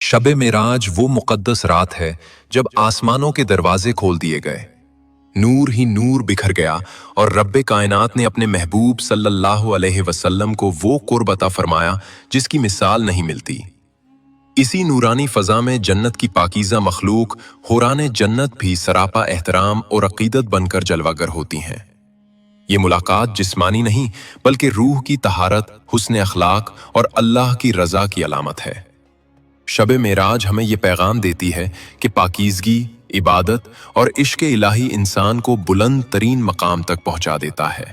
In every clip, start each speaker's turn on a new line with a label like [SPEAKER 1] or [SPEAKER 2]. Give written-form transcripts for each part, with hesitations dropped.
[SPEAKER 1] शब मेराज वो मुकद्दस रात है जब आसमानों के दरवाजे खोल दिए गए, नूर ही नूर बिखर गया और रब्बे कायनात ने अपने महबूब सल्लल्लाहु अलैहि वसल्लम को वो कुर्ब अता फरमाया जिसकी मिसाल नहीं मिलती। इसी नूरानी फजा में जन्नत की पाकीज़ा मखलूक हुराने जन्नत भी सरापा एहतराम और अकीदत बनकर जलवागर होती हैं। ये मुलाकात जिस्मानी नहीं बल्कि रूह की तहारत, हुस्न अखलाक और अल्लाह की रज़ा की अलामत है। शब मेराज हमें ये पैगाम देती है कि पाकीज़गी, इबादत और इश्क इलाही इंसान को बुलंद तरीन मकाम तक पहुंचा देता है।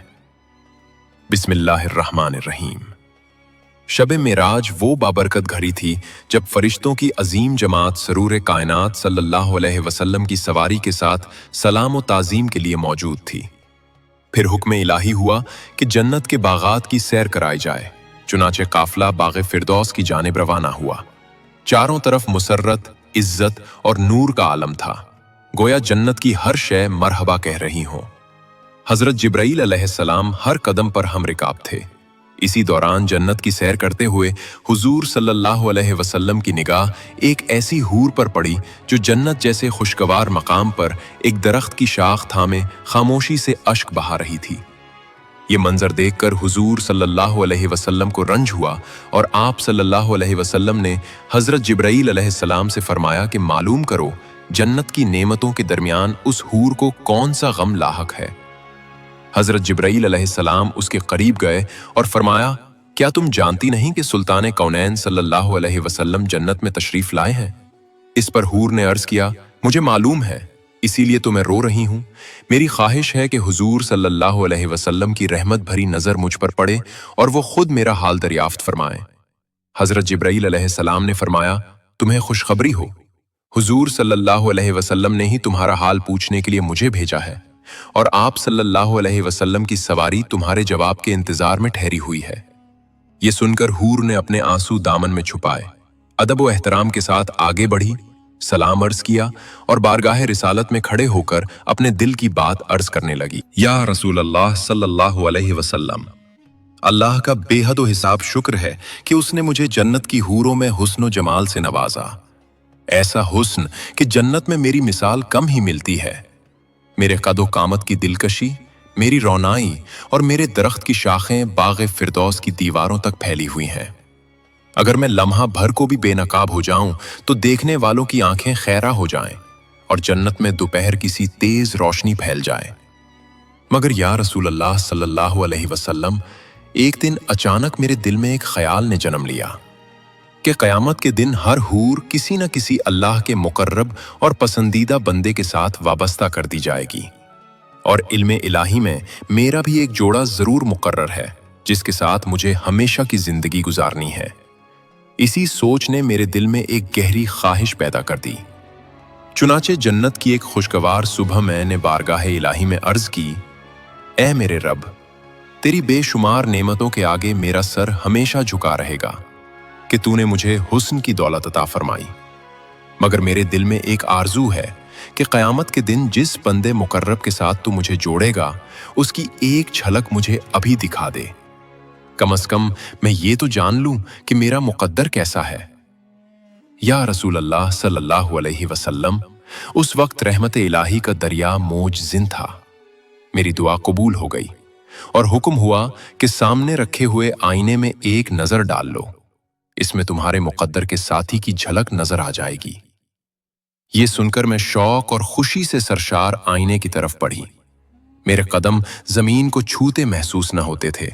[SPEAKER 1] बिस्मिल्लाहिर्रहमानिर्रहीम। शब मेराज वो बाबरकत घड़ी थी जब फरिश्तों की अजीम जमात सरूर कायनात सल्लल्लाहु अलैहि वसल्लम की सवारी के साथ सलाम व ताज़ीम के लिए मौजूद थी। फिर हुक्म इलाही हुआ कि जन्नत के बागात की सैर कराई जाए। चुनाचे काफिला बाग़ फिरदौस की जानिब रवाना हुआ। चारों तरफ मुसर्रत, इज्जत और नूर का आलम था, गोया जन्नत की हर शय मरहबा कह रही हो। हजरत जिब्राईल अलैहिस्सलाम हर कदम पर हम रिकाब थे। इसी दौरान जन्नत की सैर करते हुए हुजूर सल्लल्लाहु अलैहि वसल्लम की निगाह एक ऐसी हूर पर पड़ी जो जन्नत जैसे खुशगवार मकाम पर एक दरख्त की शाख थामे खामोशी से अश्क बहा रही थी। ये मंजर देखकर हुजूर सल्लल्लाहु अलैहि वसल्लम को रंज हुआ और आप सल्लल्लाहु अलैहि वसल्लम ने हजरत जिब्राईल अलैहिस्सलाम से फरमाया कि मालूम करो जन्नत की नेमतों के दरमियान उस हूर को कौन सा गम लाहक है। हजरत जिब्राईल अलैहिस्सलाम उसके करीब गए और फरमाया, क्या तुम जानती नहीं कि सुल्तान कौनैन सल्लल्लाहु अलैहि वसल्लम जन्नत में तशरीफ लाए हैं? इस पर हूर ने अर्ज किया, मुझे मालूम है, इसीलिए तो मैं रो रही हूं। मेरी ख्वाहिश है कि हुजूर सल्लल्लाहु अलैहि वसल्लम की रहमत भरी नजर मुझ पर पड़े और वो खुद मेरा हाल दरियाफ्त फरमाएं। हजरत जिब्राईल अलैहिस्सलाम ने फरमाया, तुम्हें खुशखबरी हो, हुजूर सल्लल्लाहु अलैहि वसल्लम ने ही तुम्हारा हाल पूछने के लिए मुझे भेजा है और आप सल्लल्लाहु अलैहि वसल्लम की सवारी तुम्हारे जवाब के इंतजार में ठहरी हुई है। ये सुनकर हूर ने अपने आंसू दामन में छुपाए, अदब व एहतराम के साथ आगे बढ़ी, सलाम अर्ज किया और बारगाह रिसालत में खड़े होकर अपने दिल की बात अर्ज करने लगी। या रसूल अल्लाह सल्लल्लाहु अलैहि वसल्लम, अल्लाह का बेहद हिसाब शुक्र है कि उसने मुझे जन्नत की हूरों में हुस्न व जमाल से नवाजा। ऐसा हुस्न कि जन्नत में मेरी मिसाल कम ही मिलती है। मेरे कदो कामत की दिलकशी, मेरी रौनाई और मेरे दरख्त की शाखें बाग़ फिरदौस की दीवारों तक फैली हुई हैं। अगर मैं लम्हा भर को भी बेनकाब हो जाऊं तो देखने वालों की आंखें खैरा हो जाएं और जन्नत में दोपहर की सी तेज रोशनी फैल जाए। मगर या रसूल अल्लाह सल्लल्लाहु अलैहि वसल्लम, एक दिन अचानक मेरे दिल में एक ख्याल ने जन्म लिया कि क़यामत के दिन हर हूर किसी न किसी अल्लाह के मुकर्रब और पसंदीदा बंदे के साथ वाबस्ता कर दी जाएगी और इल्मे इलाही में मेरा भी एक जोड़ा जरूर मुकर्रर है जिसके साथ मुझे हमेशा की जिंदगी गुजारनी है। इसी सोच ने मेरे दिल में एक गहरी ख्वाहिश पैदा कर दी। चुनाचे जन्नत की एक खुशगवार सुबह मैंने बारगाह इलाही में अर्ज की, ऐ मेरे रब, तेरी बेशुमार नेमतों के आगे मेरा सर हमेशा झुका रहेगा कि तूने मुझे हुस्न की दौलत अता फरमाई। मगर मेरे दिल में एक आरजू है कि क़यामत के दिन जिस बंदे मुकर्रब के साथ तू मुझे जोड़ेगा उसकी एक झलक मुझे अभी दिखा दे। कम अज कम मैं ये तो जान लूं कि मेरा मुकद्दर कैसा है। या रसूल अल्लाह सल्लल्लाहु अलैहि वसल्लम, उस वक्त रहमत इलाही का दरिया मौज जिन था। मेरी दुआ कबूल हो गई और हुक्म हुआ कि सामने रखे हुए आईने में एक नजर डाल लो, इसमें तुम्हारे मुकद्दर के साथी की झलक नजर आ जाएगी। ये सुनकर मैं शौक और खुशी से सरशार आईने की तरफ बढ़ी। मेरे कदम जमीन को छूते महसूस न होते थे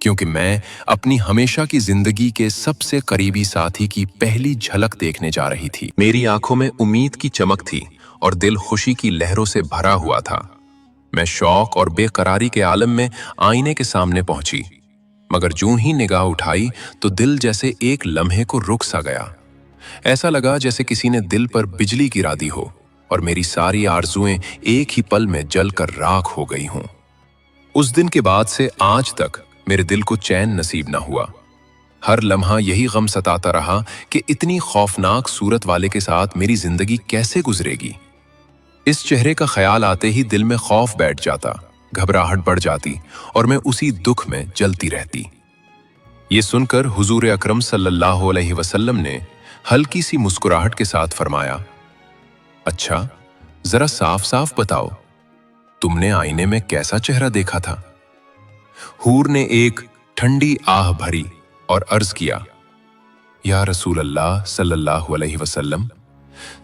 [SPEAKER 1] क्योंकि मैं अपनी हमेशा की जिंदगी के सबसे करीबी साथी की पहली झलक देखने जा रही थी। मेरी आंखों में उम्मीद की चमक थी और दिल खुशी की लहरों से भरा हुआ था। मैं शौक और बेकरारी के आलम में आईने के सामने पहुंची, मगर जूं ही निगाह उठाई तो दिल जैसे एक लम्हे को रुक सा गया। ऐसा लगा जैसे किसी ने दिल पर बिजली गिरा दी हो और मेरी सारी आरजुएं एक ही पल में जलकर राख हो गई हों। उस दिन के बाद से आज तक मेरे दिल को चैन नसीब न हुआ। हर लम्हा यही गम सताता रहा कि इतनी खौफनाक सूरत वाले के साथ मेरी जिंदगी कैसे गुजरेगी। इस चेहरे का ख्याल आते ही दिल में खौफ बैठ जाता, घबराहट बढ़ जाती और मैं उसी दुख में जलती रहती। ये सुनकर हुजूर अकरम सल्लल्लाहु अलैहि वसल्लम ने हल्की सी मुस्कुराहट के साथ फरमाया, अच्छा, जरा साफ साफ बताओ, तुमने आईने में कैसा चेहरा देखा था? हूर ने एक ठंडी आह भरी और अर्ज किया, या रसूल अल्लाह सल्लल्लाहु अलैहि वसल्लम,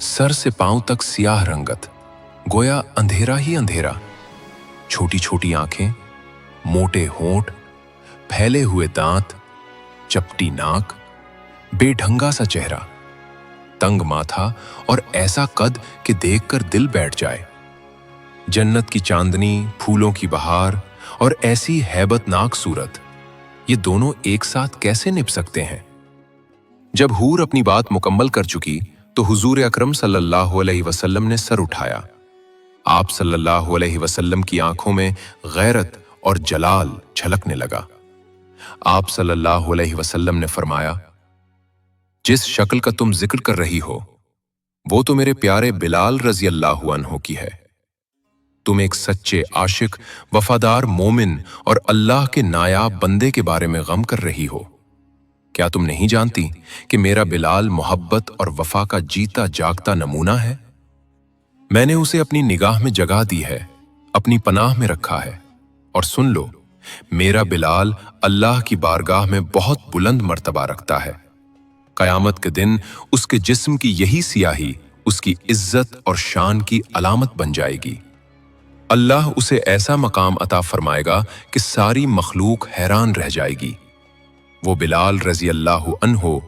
[SPEAKER 1] सर से पांव तक सियाह रंगत, गोया अंधेरा ही अंधेरा, छोटी छोटी आंखें, मोटे होंठ, फैले हुए दांत, चपटी नाक, बेढंगा सा चेहरा, तंग माथा और ऐसा कद कि देखकर दिल बैठ जाए। जन्नत की चांदनी, फूलों की बहार और ऐसी हैबतनाक सूरत, ये दोनों एक साथ कैसे निभ सकते हैं? जब हूर अपनी बात मुकम्मल कर चुकी तो हुजूर अकरम सल्लल्लाहु अलैहि वसल्लम ने सर उठाया। आप सल्लल्लाहु अलैहि वसल्लम की आंखों में गैरत और जलाल झलकने लगा। आप सल्लल्लाहु अलैहि वसल्लम ने फरमाया, जिस शक्ल का तुम जिक्र कर रही हो वो तो मेरे प्यारे बिलाल रजी अल्लाहु अन्हु की है। तुम एक सच्चे आशिक, वफादार मोमिन और अल्लाह के नायाब बंदे के बारे में गम कर रही हो। क्या तुम नहीं जानती कि मेरा बिलाल मोहब्बत और वफा का जीता जागता नमूना है? मैंने उसे अपनी निगाह में जगह दी है, अपनी पनाह में रखा है। और सुन लो, मेरा बिलाल अल्लाह की बारगाह में बहुत बुलंद मर्तबा रखता है। कयामत के दिन उसके जिस्म की यही सियाही उसकी इज्जत और शान की अलामत बन जाएगी। अल्लाह उसे ऐसा मकाम अता फरमाएगा कि सारी मखलूक हैरान रह जाएगी। वो बिलाल रजी अल्लाहु अन्हो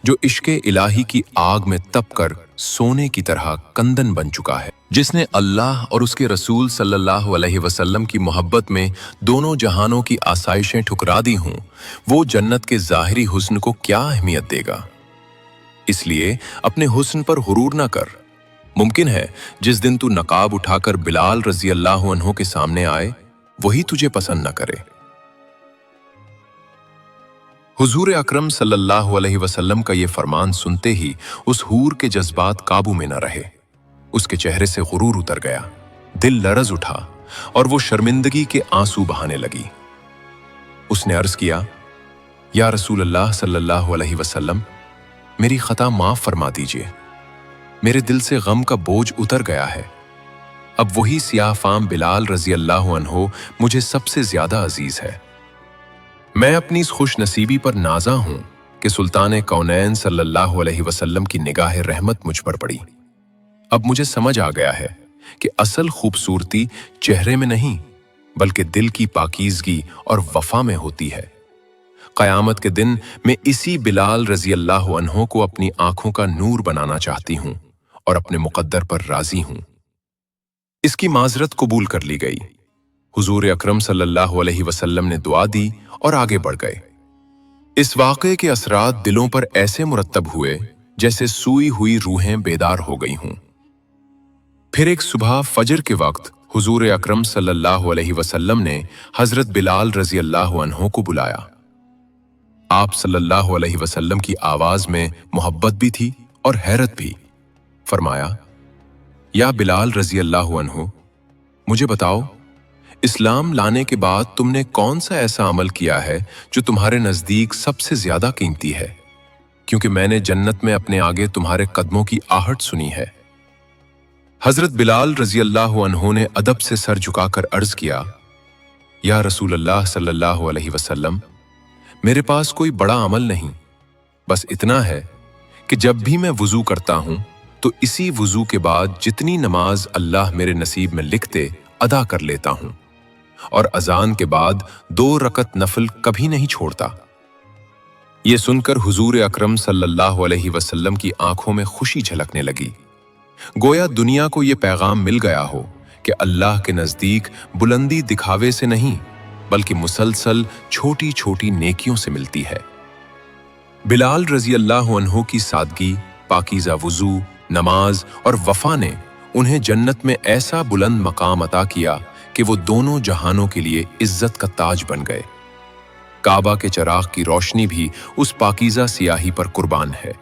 [SPEAKER 1] जो इश्के इलाही की आग में तप कर सोने की तरह कंदन बन चुका है, जिसने अल्लाह और उसके रसूल सल्लल्लाहु अलैहि वसल्लम की मोहब्बत में दोनों जहानों की आसाइशें ठुकरा दी हों, वो जन्नत के ज़ाहिरी हुस्न को क्या अहमियत देगा? इसलिए अपने हुस्न पर गुरूर ना कर। मुमकिन है जिस दिन तू नकाब उठाकर बिलाल रजी अल्लाहु अन्हो के सामने आए, वही तुझे पसंद न करे। हुजूर अकरम सल्लल्लाहु अलैहि वसल्लम का ये फरमान सुनते ही उस हूर के जज्बात काबू में न रहे। उसके चेहरे से गुरूर उतर गया, दिल लरज उठा और वो शर्मिंदगी के आंसू बहाने लगी। उसने अर्ज किया, या रसूल अल्लाह सल्लल्लाहु अलैहि वसल्लम, मेरी खता माफ फरमा दीजिए। मेरे दिल से गम का बोझ उतर गया है। अब वही सियाह फाम बिलाल रजी अल्लाहु अन्हो मुझे सबसे ज्यादा अजीज है। मैं अपनी इस खुश नसीबी पर नाजा हूं कि सुल्तान कौनैन सल्लल्लाहु अलैहि वसल्लम की निगाह रहमत मुझ पर पड़ी। अब मुझे समझ आ गया है कि असल खूबसूरती चेहरे में नहीं बल्कि दिल की पाकीज़गी और वफा में होती है। क़यामत के दिन मैं इसी बिलाल रजी अल्लाहु अन्हो को अपनी आंखों का नूर बनाना चाहती हूं और अपने मुक़द्दर पर राजी हूं। इसकी माजरत कबूल कर ली गई। हुजूर अकरम सल्लल्लाहु अलैहि वसल्लम ने दुआ दी और आगे बढ़ गए। इस वाक़े के असरात दिलों पर ऐसे मुरत्तब हुए जैसे सूई हुई रूहें बेदार हो गई हों। फिर एक सुबह फजर के वक्त हुजूर अकरम सल्लल्लाहु अलैहि वसल्लम ने हजरत बिलाल रजी अल्लाहु अन्हो को बुलाया। आप सल्लल्लाहु अलैहि वसल्लम की आवाज में मोहब्बत भी थी और हैरत भी। फरमाया, या बिलाल रजी अल्लाहु अन्हो, मुझे बताओ, इस्लाम लाने के बाद तुमने कौन सा ऐसा अमल किया है जो तुम्हारे नजदीक सबसे ज्यादा कीमती है? क्योंकि मैंने जन्नत में अपने आगे तुम्हारे कदमों की आहट सुनी है। हजरत बिलाल रजी अल्लाहु अन्हो ने अदब से सर झुकाकर अर्ज किया, या रसूल अल्लाह सल्लल्लाहु अलैहि वसल्लम, मेरे पास कोई बड़ा अमल नहीं, बस इतना है कि जब भी मैं वुजू करता हूं तो इसी वुजू के बाद जितनी नमाज अल्लाह मेरे नसीब में लिखते अदा कर लेता हूं और अजान के बाद 2 रकत नफल कभी नहीं छोड़ता। ये सुनकर हुजूर अकरम सल्लल्लाहु अलैहि वसल्लम की आंखों में खुशी झलकने लगी। गोया दुनिया को ये पैगाम मिल गया हो कि अल्लाह के नजदीक बुलंदी दिखावे से नहीं बल्कि मुसलसल छोटी छोटी नेकियों से मिलती है। बिलाल रजी अल्लाहु अन्हो की सादगी, पाकीज़ा वुजू, नमाज और वफा ने उन्हें जन्नत में ऐसा बुलंद मकाम अता किया कि वो दोनों जहानों के लिए इज्जत का ताज बन गए। काबा के चराग की रोशनी भी उस पाकीज़ा सियाही पर कुर्बान है।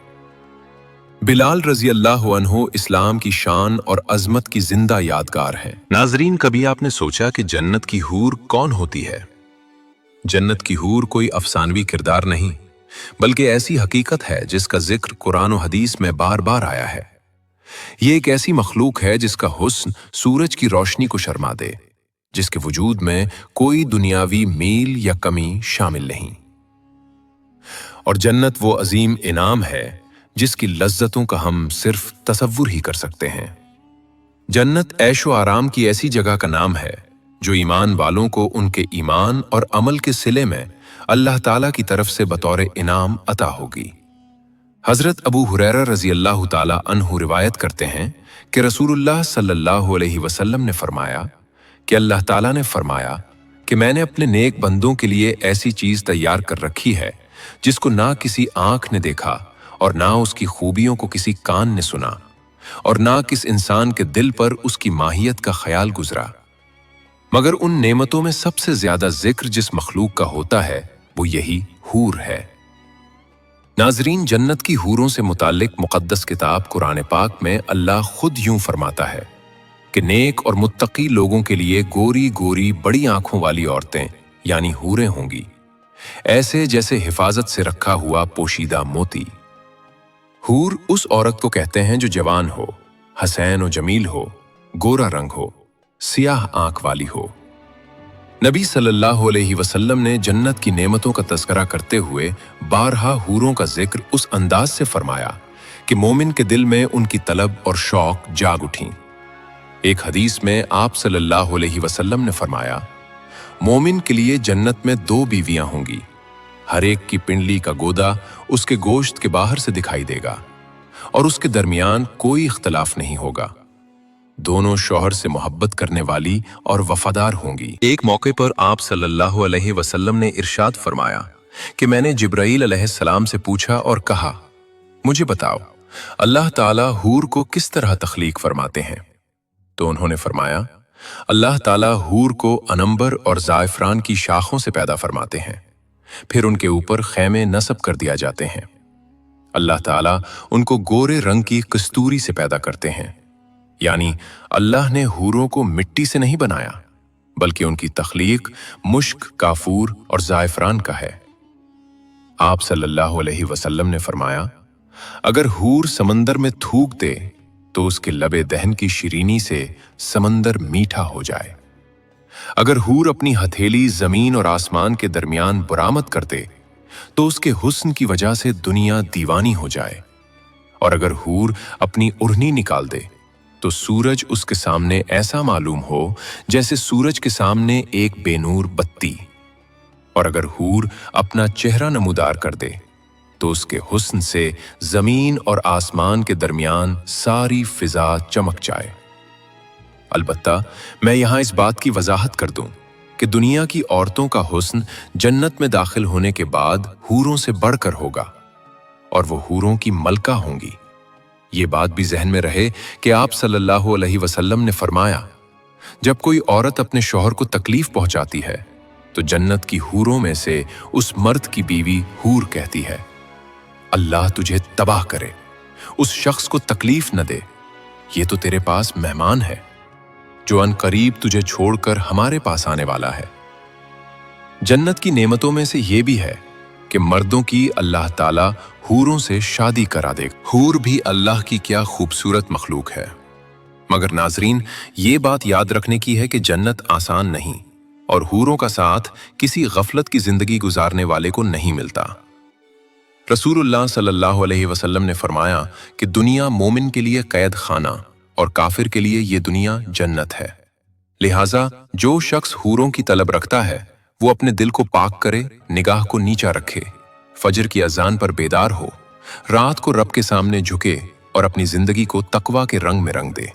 [SPEAKER 1] बिलाल रजी अल्लाहु अन्हो इस्लाम की शान और अजमत की जिंदा यादगार है। नाजरीन, कभी आपने सोचा कि जन्नत की हूर कौन होती है? जन्नत की हूर कोई अफसानवी किरदार नहीं बल्कि ऐसी हकीकत है जिसका जिक्र कुरान और हदीस में बार बार आया है। ये एक ऐसी मखलूक है जिसका हुस्न सूरज की रोशनी को शर्मा दे, जिसके वजूद में कोई दुनियावी मील या कमी शामिल नहीं। और जन्नत वो अजीम इनाम है जिसकी लज्जतों का हम सिर्फ तसव्वुर ही कर सकते हैं। जन्नत ऐशो आराम की ऐसी जगह का नाम है जो ईमान वालों को उनके ईमान और अमल के सिले में अल्लाह ताला की तरफ से बतौर इनाम अता होगी। हजरत अबू हुरैरा रजी अल्लाह ताला अन्हु रिवायत करते हैं कि रसूलुल्लाह सल्लल्लाहु अलैहि वसल्लम ने फरमाया कि अल्लाह ताला ने फरमाया कि मैंने अपने नेक बंदों के लिए ऐसी चीज तैयार कर रखी है जिसको ना किसी आंख ने देखा और ना उसकी खूबियों को किसी कान ने सुना और ना किस इंसान के दिल पर उसकी माहियत का ख्याल गुजरा। मगर उन नेमतों में सबसे ज्यादा जिक्र जिस मखलूक का होता है वो यही हूर है। नाजरीन, जन्नत की हूरों से मुताल्लिक मुक़द्दस किताब कुरान पाक में अल्लाह खुद यूं फरमाता है कि नेक और मुत्तकी लोगों के लिए गोरी गोरी बड़ी आंखों वाली औरतें यानी हूरें होंगी, ऐसे जैसे हिफाजत से रखा हुआ पोशीदा मोती। हूर उस औरत को कहते हैं जो जवान हो, हसैन और जमील हो, गोरा रंग हो, सियाह आंख वाली हो। नबी सल्लल्लाहु अलैहि वसल्लम ने जन्नत की नेमतों का तज़किरा करते हुए बारहा हूरों का जिक्र उस अंदाज से फरमाया कि मोमिन के दिल में उनकी तलब और शौक जाग उठी। एक हदीस में आप सल्लल्लाहु अलैहि वसल्लम ने फरमाया, मोमिन के लिए जन्नत में 2 बीवियां होंगी, हर एक की पिंडली का गोदा उसके गोश्त के बाहर से दिखाई देगा और उसके दरमियान कोई इख्तलाफ नहीं होगा। दोनों शौहर से मोहब्बत करने वाली और वफादार होंगी। एक मौके पर आप सल्लल्लाहु अलैहि वसल्लम ने इरशाद फरमाया कि मैंने जिब्राईल अलैहिस्सलाम से पूछा और कहा, मुझे बताओ अल्लाह ताला हूर को किस तरह तख्लीक फरमाते हैं? तो उन्होंने फरमाया, अल्लाह ताला हूर को अनंबर और जायफरान की शाखों से पैदा फरमाते हैं, फिर उनके ऊपर खैमे नस्ब कर दिया जाते हैं। अल्लाह ताला उनको गोरे रंग की कस्तूरी से पैदा करते हैं, यानी अल्लाह ने हूरों को मिट्टी से नहीं बनाया बल्कि उनकी तख्लीक मुश्क, काफूर और जायफरान का है। आप सल्लल्लाहु अलैहि वसल्लम ने फरमाया, अगर हूर समंदर में थूक दे तो उसके लबे दहन की शिरीनी से समंदर मीठा हो जाए। अगर हूर अपनी हथेली जमीन और आसमान के दरमियान बरामद कर दे तो उसके हुस्न की वजह से दुनिया दीवानी हो जाए। और अगर हूर अपनी उड़नी निकाल दे तो सूरज उसके सामने ऐसा मालूम हो जैसे सूरज के सामने एक बेनूर बत्ती। और अगर हूर अपना चेहरा नमूदार कर दे तो उसके हुस्न से जमीन और आसमान के दरमियान सारी फिजा चमक जाए। अलबत्ता मैं यहां इस बात की वजाहत कर दूं कि दुनिया की औरतों का हुस्न जन्नत में दाखिल होने के बाद हूरों से बढ़कर होगा और वो हूरों की मलका होंगी। ये बात भी जहन में रहे कि आप सल्लल्लाहु अलैहि वसल्लम ने फरमाया, जब कोई औरत अपने शौहर को तकलीफ पहुंचाती है तो जन्नत की हूरों में से उस मर्द की बीवी हूर कहती है, अल्लाह तुझे तबाह करे, उस शख्स को तकलीफ न दे, ये तो तेरे पास मेहमान है जो अनकरीब तुझे छोड़कर हमारे पास आने वाला है। जन्नत की नेमतों में से ये भी है कि मर्दों की अल्लाह ताला हूरों से शादी करा दे। हूर भी अल्लाह की क्या खूबसूरत मखलूक है। मगर नाजरीन, ये बात याद रखने की है कि जन्नत आसान नहीं और हूरों का साथ किसी गफलत की जिंदगी गुजारने वाले को नहीं मिलता। रसूलुल्लाह सल्लल्लाहु अलैहि वसल्लम ने फरमाया कि दुनिया मोमिन के लिए कैद खाना और काफिर के लिए ये दुनिया जन्नत है। लिहाजा जो शख्स हूरों की तलब रखता है वो अपने दिल को पाक करे, निगाह को नीचा रखे, फजर की अजान पर बेदार हो, रात को रब के सामने झुके और अपनी जिंदगी को तकवा के रंग में रंग दे।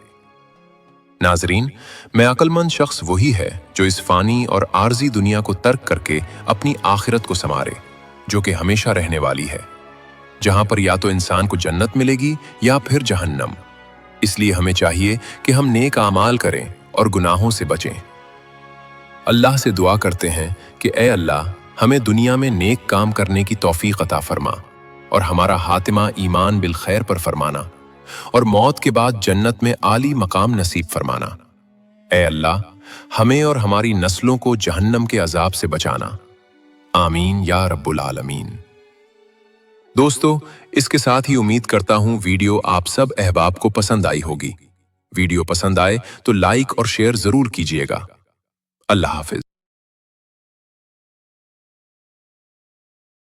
[SPEAKER 1] नाजरीन, मैं अक्लमंद शख्स वही है जो इस फानी और आर्जी दुनिया को तर्क करके अपनी आखिरत को संवारे, जो कि हमेशा रहने वाली है, जहां पर या तो इंसान को जन्नत मिलेगी या फिर जहन्नम। इसलिए हमें चाहिए कि हम नेक आमाल करें और गुनाहों से बचें। अल्लाह से दुआ करते हैं कि ए अल्लाह, हमें दुनिया में नेक काम करने की तौफीक अता फरमा और हमारा हातिमा ईमान बिल खैर पर फरमाना और मौत के बाद जन्नत में आली मकाम नसीब फरमाना। ए अल्लाह, हमें और हमारी नस्लों को जहन्नम के अजाब से बचाना। आमीन या रब्बुल आलमीन। दोस्तों, इसके साथ ही उम्मीद करता हूं वीडियो आप सब अहबाब को पसंद आई होगी। वीडियो पसंद आए तो लाइक और शेयर जरूर कीजिएगा। अल्लाह हाफिज।